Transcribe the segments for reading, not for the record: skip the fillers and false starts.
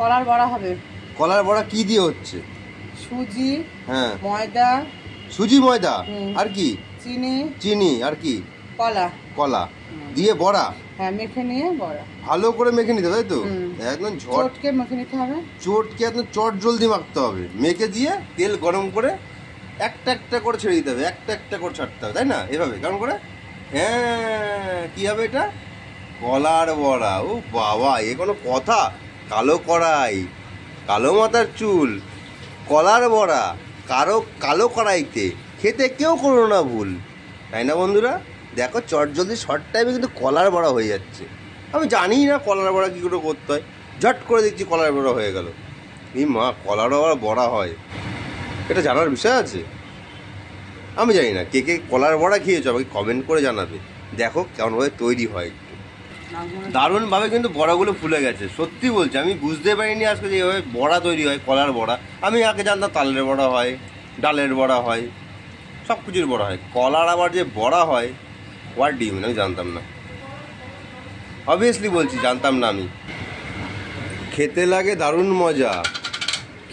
কলার বড়া হবে। কলার বড়া কি দিয়ে হচ্ছে? সুজি, হ্যাঁ, ময়দা, সুজি ময়দা আর কি? চিনি, চিনি আর কি? কলা। কলা দিয়ে বড়া? হ্যাঁ, মেখে নিয়ে বড়া ভালো করে মেখে নিতে হবে, তাই তো? একদম চটকে মেখে নিতে হবে। চটকে একদম চট জলদি মাখতে হবে। মেখে দিয়ে তেল গরম করে একটা একটা করে ছেড়ে দিতে হবে, একটা একটা করে ছাড়তে হবে, তাই না? এভাবে কেমন করে? হ্যাঁ, কি হবে এটা? কলার বড়া। ও বাবা, এ কোনো কথা? কালো কড়াই, কালো মাথার চুল, কলার বড়া, কালো কড়াইতে খেতে কেউ করো না ভুল, তাই না বন্ধুরা? দেখো চট জলদি শর্ট টাইমে কিন্তু কলার বড়া হয়ে যাচ্ছে। আমি জানি না কলার বড়া কী করে করতে হয়, ঝট করে দেখছি কলার বড়া হয়ে গেল। এই মা, কলার বড়া হয়, এটা জানার বিষয় আছে? আমি জানি না। কে কে কলার বড়া খেয়েছো আমাকে কমেন্ট করে জানাবে। দেখো কেমনভাবে তৈরি হয়, একটু দারুণভাবে কিন্তু বড়াগুলো ফুলে গেছে। সত্যি বলছি, আমি বুঝতে পারিনি আজকে যে এইভাবে বড়া তৈরি হয়, কলার বড়া। আমি আগে জানতাম তালের বড়া হয়, ডালের বড়া হয়, সব কিছুর বড়া হয়। কলার আবার যে বড়া হয়, হোয়াট ডু ইউ মিন? আমি জানতাম না, অবভিয়াসলি বলছি জানতাম না আমি। খেতে লাগে দারুণ মজা।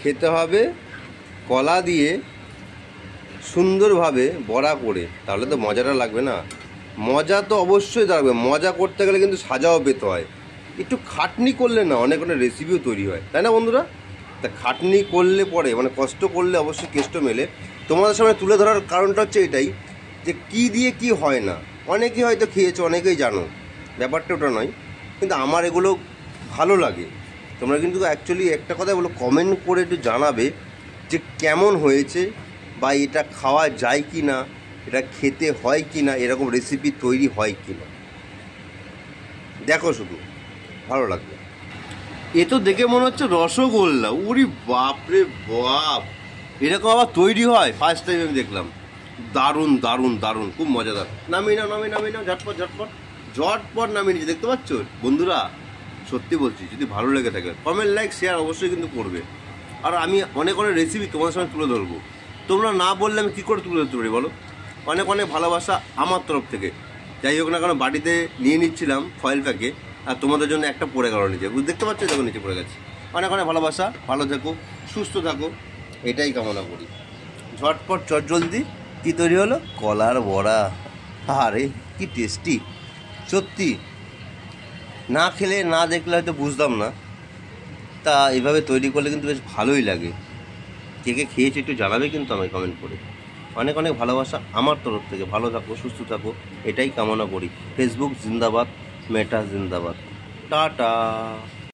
খেতে হবে কলা দিয়ে সুন্দরভাবে বড়া করে, তাহলে তো মজাটা লাগবে না? মজা তো অবশ্যই লাগবে। মজা করতে গেলে কিন্তু সাজাও পেতে হয়, একটু খাটনি করলে না অনেক অনেক রেসিপিও তৈরি হয়, তাই না বন্ধুরা? তা খাটনি করলে পরে, মানে কষ্ট করলে অবশ্যই কেষ্ট মেলে। তোমাদের সামনে তুলে ধরার কারণটা হচ্ছে এটাই, যে কি দিয়ে কি হয় না। অনেকেই হয়তো খেয়েছো, অনেকেই জানো, ব্যাপারটা ওটা নয়। কিন্তু আমার এগুলো ভালো লাগে। তোমরা কিন্তু অ্যাকচুয়ালি একটা কথা বলো, কমেন্ট করে একটু জানাবে যে কেমন হয়েছে, বা এটা খাওয়া যায় কি না, এটা খেতে হয় কি না, এরকম রেসিপি তৈরি হয় কি না। দেখো শুধু, ভালো লাগবে। এ তো দেখে মনে হচ্ছে রসগোল্লা। উরি বাপরে বাপ, এরকম আবার তৈরি হয়? ফার্স্ট টাইম আমি দেখলাম। দারুণ দারুণ দারুণ, খুব মজাদার। নামিয়ে নাও ঝটপট ঝটপট ঝটপট নামিয়ে নিচ্ছে, দেখতে পাচ্ছ বন্ধুরা? সত্যি বলছি, যদি ভালো লেগে থাকে কমেন্ট, লাইক, শেয়ার অবশ্যই কিন্তু করবে। আর আমি অনেক অনেক রেসিপি তোমাদের সামনে তুলে ধরবো। তোমরা না বললে আমি কী করে তুলে ধরতে পারি বলো? অনেক অনেক ভালোবাসা আমার তরফ থেকে। যাই হোক না কেন, বাড়িতে নিয়ে নিচ্ছিলাম ফয়েল প্যাকে, আর তোমাদের জন্য একটা পড়ে গেল নিচে, দেখতে পাচ্ছ? দেখো নিচে পড়ে গেছে। অনেক অনেক ভালোবাসা, ভালো থেকো, সুস্থ থাকো, এটাই কামনা করি। ঝটপট চট জলদি কী তৈরি হলো? কলার বড়া। আরে কি টেস্টি! সত্যি না খেলে না দেখলে হয়তো বুঝতাম না। তা এভাবে তৈরি করলে কিন্তু বেশ ভালোই লাগে। কে কে খেয়েছে একটু জানাবে কিন্তু আমায় কমেন্ট করে। অনেক অনেক ভালোবাসা আমার তরফ থেকে। ভালো থাকো, সুস্থ থাকো, এটাই কামনা করি। ফেসবুক জিন্দাবাদ, মেটা জিন্দাবাদ। টাটা।